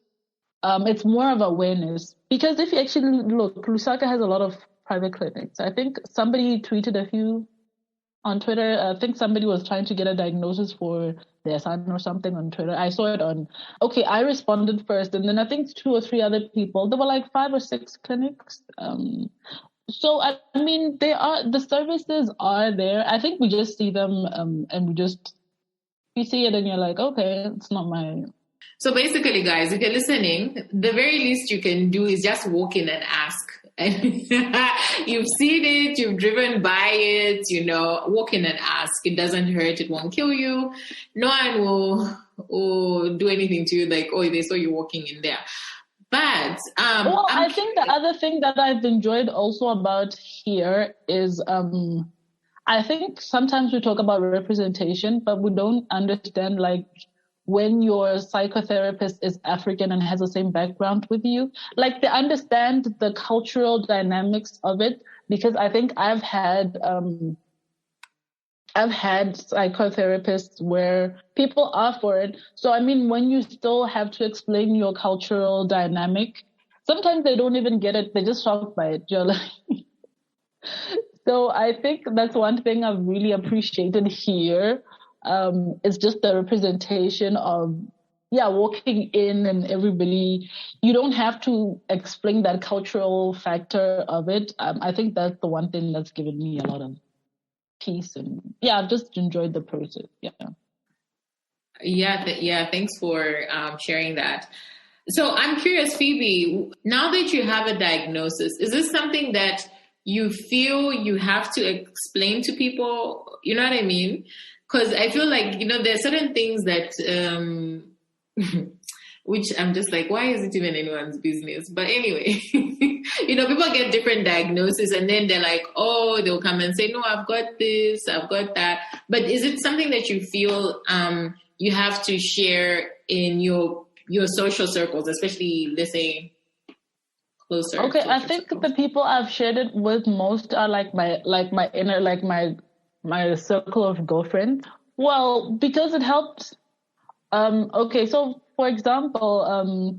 it's more of awareness. Because if you actually look, Lusaka has a lot of private clinics. I think somebody tweeted a few on Twitter. I think somebody was trying to get a diagnosis for their son or something on Twitter. I saw it I responded first, and then I think 2 or 3 other people. There were like 5 or 6 clinics. So, I mean, the services are there. I think we just see them, and you see it and you're like, okay, it's not my... So basically, guys, if you're listening, the very least you can do is just walk in and ask. And you've seen it, you've driven by it, walk in and ask. It doesn't hurt, it won't kill you. No one will do anything to you like, oh, they saw you walking in there. But I think the other thing that I've enjoyed also about here is I think sometimes we talk about representation, but we don't understand like when your psychotherapist is African and has the same background with you, like they understand the cultural dynamics of it. Because I think I've had psychotherapists where people are for it. So, I mean, when you still have to explain your cultural dynamic, sometimes they don't even get it. They're just shocked by it. You're like... So I think that's one thing I've really appreciated here. It's just the representation of, walking in and everybody, you don't have to explain that cultural factor of it. I think that's the one thing that's given me a lot of peace, and I've just enjoyed the process. Thanks for sharing that. So I'm curious, Phoebe, now that you have a diagnosis, is this something that you feel you have to explain to people? You know what I mean? Because I feel like, there are certain things that which I'm just like, why is it even anyone's business? But anyway, people get different diagnoses and then they're like, oh, they'll come and say, no, I've got this, I've got that. But is it something that you feel you have to share in your social circles, especially, let's say, closer? Okay, I think circles? The people I've shared it with most are like my inner, like my circle of girlfriends. Well, because it helps. Okay, so for example,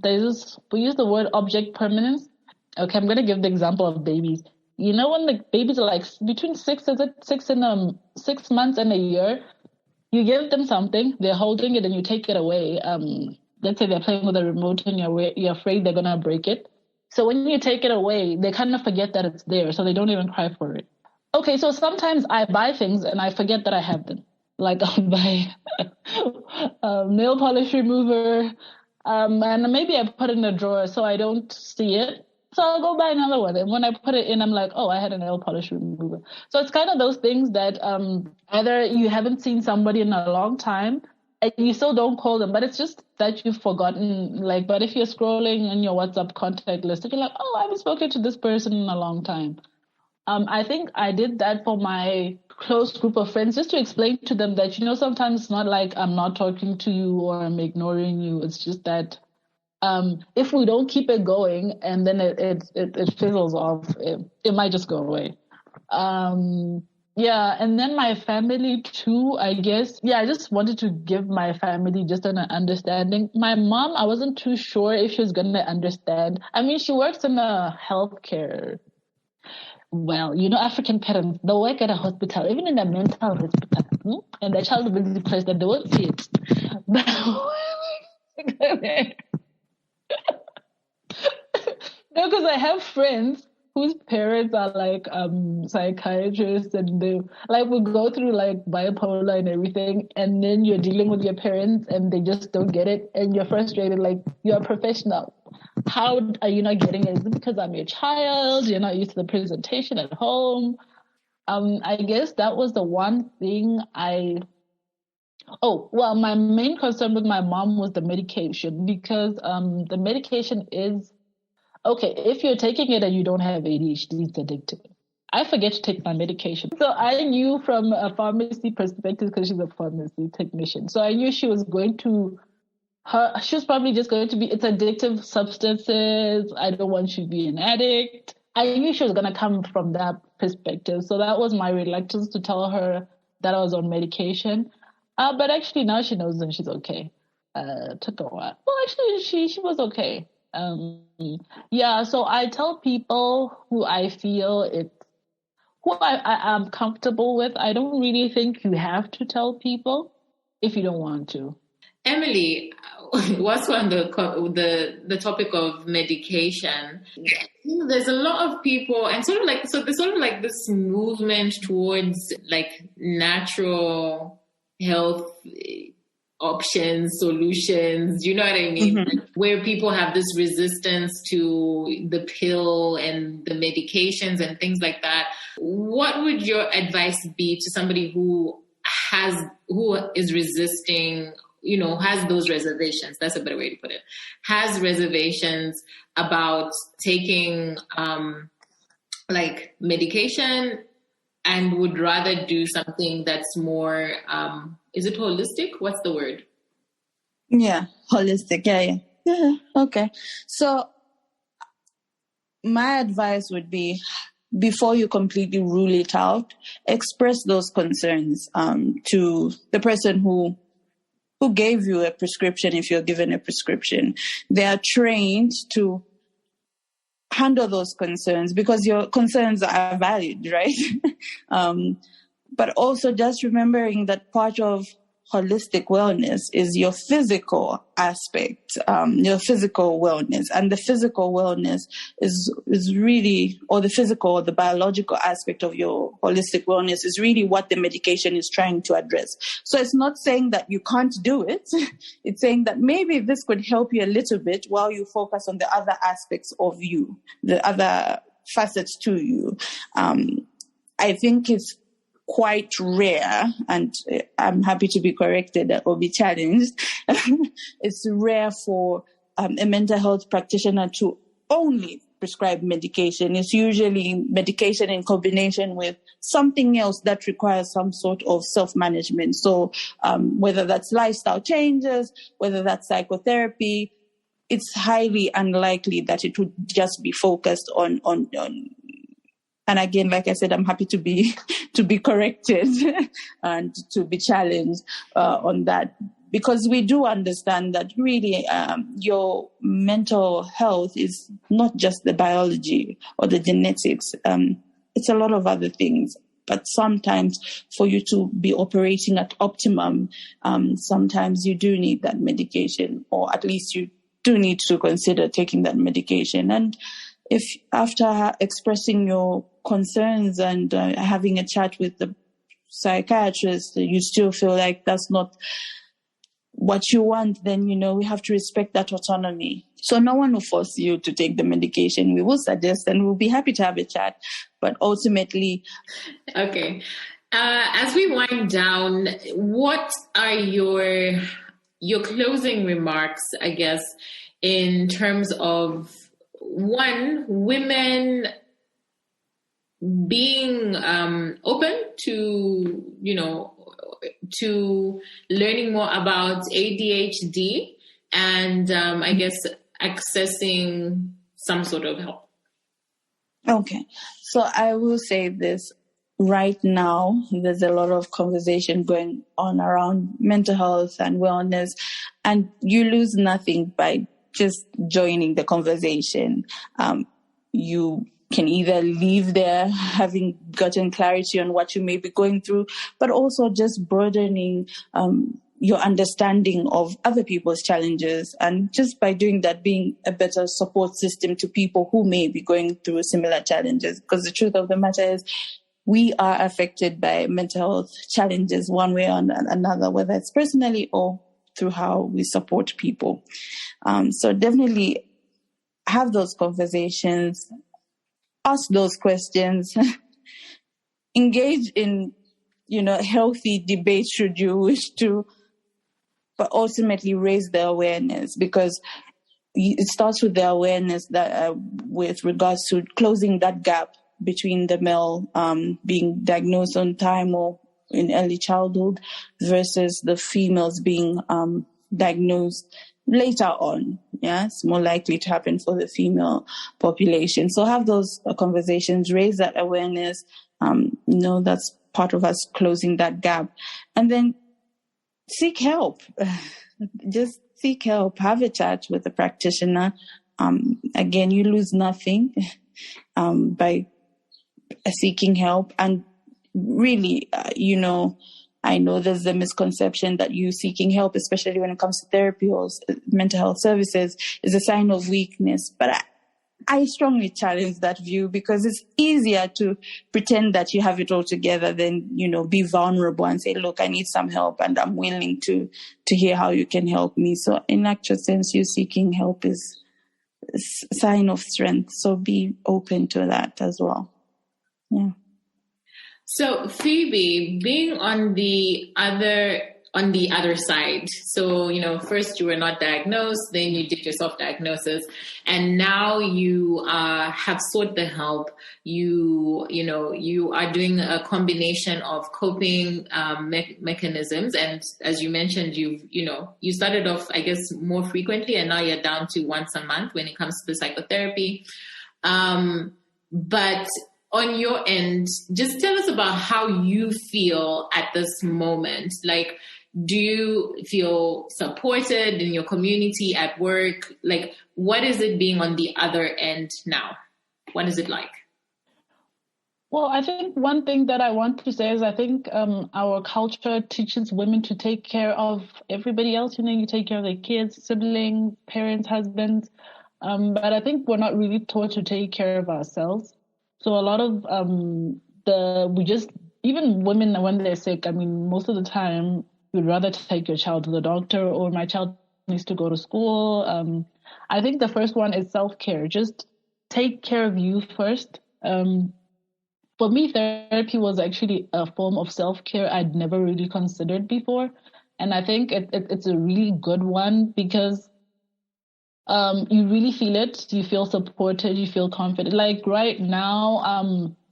we use the word object permanence. Okay, I'm gonna give the example of babies. When the babies are like between 6 months and a year, you give them something, they're holding it, and you take it away. Let's say they're playing with a remote and you're afraid they're gonna break it. So when you take it away, they kind of forget that it's there, so they don't even cry for it. Okay, so sometimes I buy things and I forget that I have them. Like I'll buy a nail polish remover, and maybe I put it in a drawer so I don't see it. So I'll go buy another one. And when I put it in, I'm like, oh, I had a nail polish remover. So it's kind of those things that either you haven't seen somebody in a long time and you still don't call them, but it's just that you've forgotten. Like, but if you're scrolling in your WhatsApp contact list, you're like, oh, I haven't spoken to this person in a long time. I think I did that for my close group of friends, just to explain to them that, sometimes it's not like I'm not talking to you or I'm ignoring you. It's just that if we don't keep it going and then it fizzles off, it might just go away. And then my family too, I guess. I just wanted to give my family just an understanding. My mom, I wasn't too sure if she was going to understand. I mean, she works in a healthcare. Well, African parents, they work at a hospital, even in a mental hospital, and the child will be depressed and they won't see it. But no, because I have friends whose parents are like psychiatrists, and they we go through like bipolar and everything, and then you're dealing with your parents and they just don't get it, and you're frustrated. Like, you're a professional. How are you not getting it? Is it because I'm your child? You're not used to the presentation at home? I guess that was the one thing my main concern with my mom was the medication, because the medication is, okay, if you're taking it and you don't have ADHD, it's addictive. I forget to take my medication. So I knew from a pharmacy perspective, because she's a pharmacy technician, so I knew she was going to she was probably just going to be, it's addictive substances. I don't want you to be an addict. I knew she was going to come from that perspective. So that was my reluctance to tell her that I was on medication. But actually now she knows and she's okay. Took a while. Well, actually she was okay. Yeah, so I tell people who I feel who I'm comfortable with. I don't really think you have to tell people if you don't want to. Emily, what's on the topic of medication? There's a lot of people, and there's sort of like this movement towards like natural health options, solutions, you know what I mean? Mm-hmm. Where people have this resistance to the pill and the medications and things like that. What would your advice be to somebody who is resisting, has those reservations? That's a better way to put it. Has reservations about taking like medication and would rather do something that's more, is it holistic? What's the word? Yeah, holistic. Yeah. Okay. So my advice would be, before you completely rule it out, express those concerns to the person who gave you a prescription. If you're given a prescription, they are trained to handle those concerns because your concerns are valid, right? But also just remembering that part of holistic wellness is your physical aspect, your physical wellness. And the physical wellness is really, or the biological aspect of your holistic wellness is really what the medication is trying to address. So it's not saying that you can't do it. It's saying that maybe this could help you a little bit while you focus on the other aspects of you, the other facets to you. I think it's quite rare, and I'm happy to be corrected or be challenged. It's rare for a mental health practitioner to only prescribe medication. It's usually medication in combination with something else that requires some sort of self-management. So whether that's lifestyle changes, whether that's psychotherapy, it's highly unlikely that it would just be focused on. And again, like I said, I'm happy to be corrected and to be challenged on that, because we do understand that really your mental health is not just the biology or the genetics. It's a lot of other things. But sometimes for you to be operating at optimum, sometimes you do need that medication, or at least you do need to consider taking that medication. And if after expressing your concerns and having a chat with the psychiatrist, you still feel like that's not what you want, then, we have to respect that autonomy. So no one will force you to take the medication. We will suggest and we'll be happy to have a chat. But ultimately... Okay. As we wind down, what are your closing remarks, I guess, in terms of, one, women being open to, to learning more about ADHD and I guess accessing some sort of help? Okay. So I will say this. Right now, there's a lot of conversation going on around mental health and wellness, and you lose nothing by just joining the conversation. You can either leave there having gotten clarity on what you may be going through, but also just broadening your understanding of other people's challenges. And just by doing that, being a better support system to people who may be going through similar challenges. Because the truth of the matter is, we are affected by mental health challenges one way or another, whether it's personally or through how we support people. So definitely have those conversations, ask those questions, engage in, healthy debate should you wish to, but ultimately raise the awareness, because it starts with the awareness that with regards to closing that gap between the male being diagnosed on time or in early childhood versus the females being diagnosed later on. Yeah, it's more likely to happen for the female population. So have those conversations, raise that awareness. That's part of us closing that gap. And then seek help. Just seek help. Have a chat with a practitioner. Again, you lose nothing by seeking help. And really, I know there's a misconception that you seeking help, especially when it comes to therapy or mental health services, is a sign of weakness. But I strongly challenge that view, because it's easier to pretend that you have it all together than, be vulnerable and say, look, I need some help and I'm willing to hear how you can help me. So in actual sense, you seeking help is a sign of strength. So be open to that as well. Yeah. So Phoebe, being on the other side, so, first you were not diagnosed, then you did your self-diagnosis, and now you have sought the help. You are doing a combination of coping mechanisms. And as you mentioned, you started off, I guess, more frequently, and now you're down to once a month when it comes to the psychotherapy. But on your end, just tell us about how you feel at this moment. Like, do you feel supported in your community, at work? Like, what is it being on the other end now? What is it like? Well, I think one thing that I want to say is I think our culture teaches women to take care of everybody else. You take care of their kids, siblings, parents, husbands. But I think we're not really taught to take care of ourselves. So a lot of even women, when they're sick, most of the time, you'd rather take your child to the doctor, or my child needs to go to school. I think the first one is self-care. Just take care of you first. For me, therapy was actually a form of self-care I'd never really considered before. And I think it's a really good one, because you really feel it. You feel supported. You feel confident. Like right now,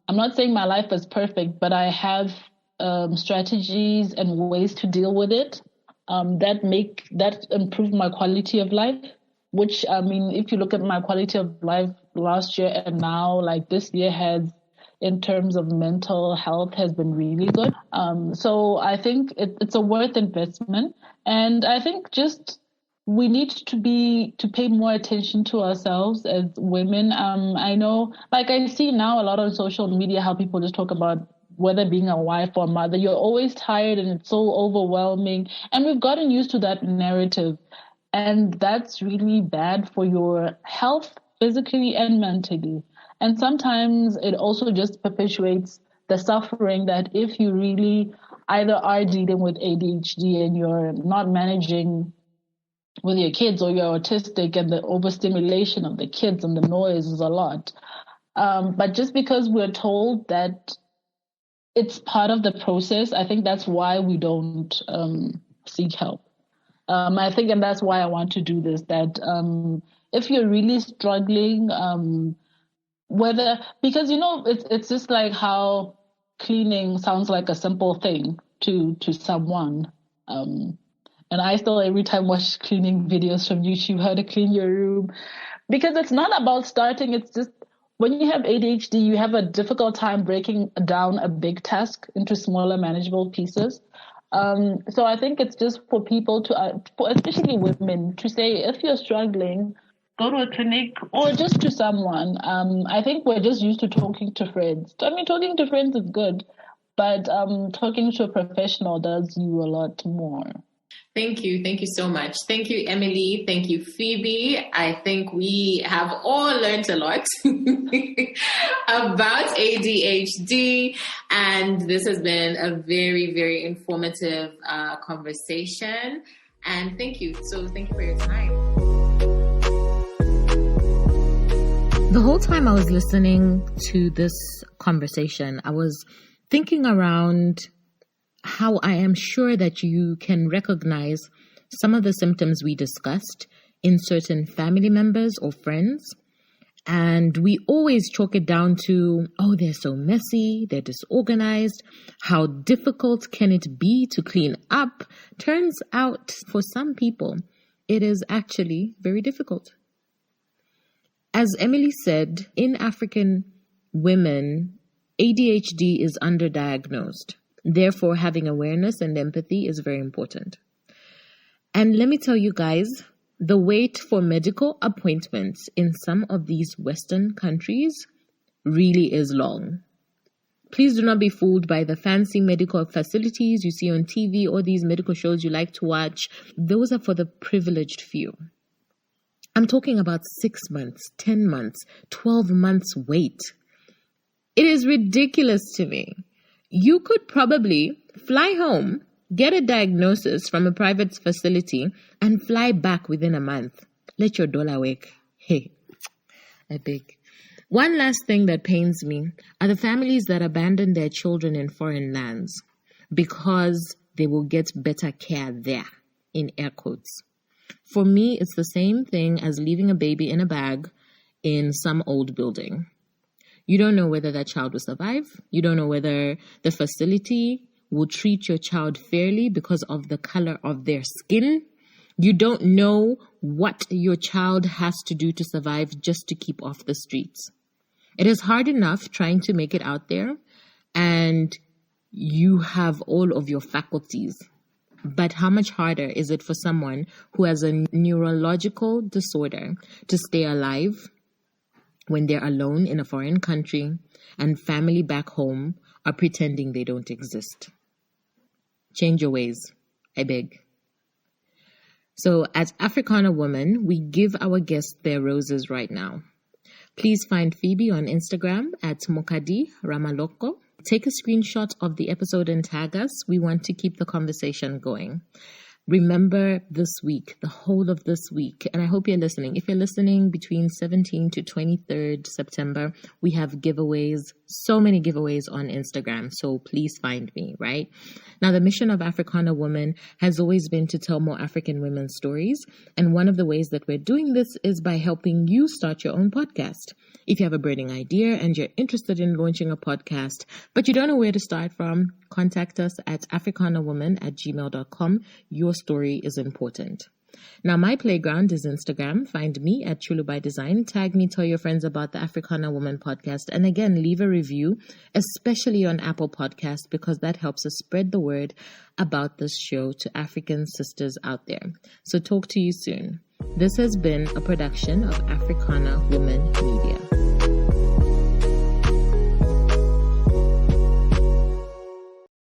I'm not saying my life is perfect, but I have strategies and ways to deal with it that improve my quality of life. Which, if you look at my quality of life last year and now, like this year has, in terms of mental health, has been really good. So I think it's a worth investment. And I think just we need to pay more attention to ourselves as women. I know, like I see now a lot on social media, how people just talk about whether being a wife or mother, you're always tired and it's so overwhelming. And we've gotten used to that narrative. And that's really bad for your health, physically and mentally. And sometimes it also just perpetuates the suffering that if you really either are dealing with ADHD and you're not managing with your kids, or you're autistic and the overstimulation of the kids and the noise is a lot. But just because we're told that it's part of the process, I think that's why we don't seek help. I think, and that's why I want to do this, that if you're really struggling, because it's just like how cleaning sounds like a simple thing to someone. And I still every time watch cleaning videos from YouTube, how to clean your room, because it's not about starting. It's just when you have ADHD, you have a difficult time breaking down a big task into smaller, manageable pieces. So I think it's just for people especially women, to say, if you're struggling, go to a clinic or just to someone. I think we're just used to talking to friends. Talking to friends is good, but talking to a professional does you a lot more. Thank you. Thank you so much. Thank you, Emily. Thank you, Phoebe. I think we have all learned a lot about ADHD, and this has been a very, very informative conversation. And thank you. So thank you for your time. The whole time I was listening to this conversation, I was thinking around how I am sure that you can recognize some of the symptoms we discussed in certain family members or friends. And we always chalk it down to, oh, they're so messy, they're disorganized. How difficult can it be to clean up? Turns out for some people, it is actually very difficult. As Emily said, in African women, ADHD is underdiagnosed. Therefore, having awareness and empathy is very important. And let me tell you guys, the wait for medical appointments in some of these Western countries really is long. Please do not be fooled by the fancy medical facilities you see on TV or these medical shows you like to watch. Those are for the privileged few. I'm talking about 6 months, 10 months, 12 months wait. It is ridiculous to me. You could probably fly home, get a diagnosis from a private facility, and fly back within a month. Let your dollar work. Hey, I beg. One last thing that pains me are the families that abandon their children in foreign lands because they will get better care there, in air quotes. For me, it's the same thing as leaving a baby in a bag in some old building. You don't know whether that child will survive. You don't know whether the facility will treat your child fairly because of the color of their skin. You don't know what your child has to do to survive just to keep off the streets. It is hard enough trying to make it out there and you have all of your faculties. But how much harder is it for someone who has a neurological disorder to stay alive when they're alone in a foreign country and family back home are pretending they don't exist? Change your ways, I beg. So at Africana Woman, we give our guests their roses right now. Please find Phoebe on Instagram at Mokgadi Ramaloko. Take a screenshot of the episode and tag us. We want to keep the conversation going. Remember this week, the whole of this week, and I hope you're listening. If you're listening between 17th to 23rd September, we have giveaways, so many giveaways on Instagram. So please find me, right? Now, the mission of Africana Woman has always been to tell more African women's stories. And one of the ways that we're doing this is by helping you start your own podcast. If you have a burning idea and you're interested in launching a podcast, but you don't know where to start from, contact us at africanawoman@gmail.com. Your story is important. Now, my playground is Instagram. Find me at Chulu by Design. Tag me, tell your friends about the Africana Woman podcast. And again, leave a review, especially on Apple Podcasts, because that helps us spread the word about this show to African sisters out there. So talk to you soon. This has been a production of Africana Woman Media.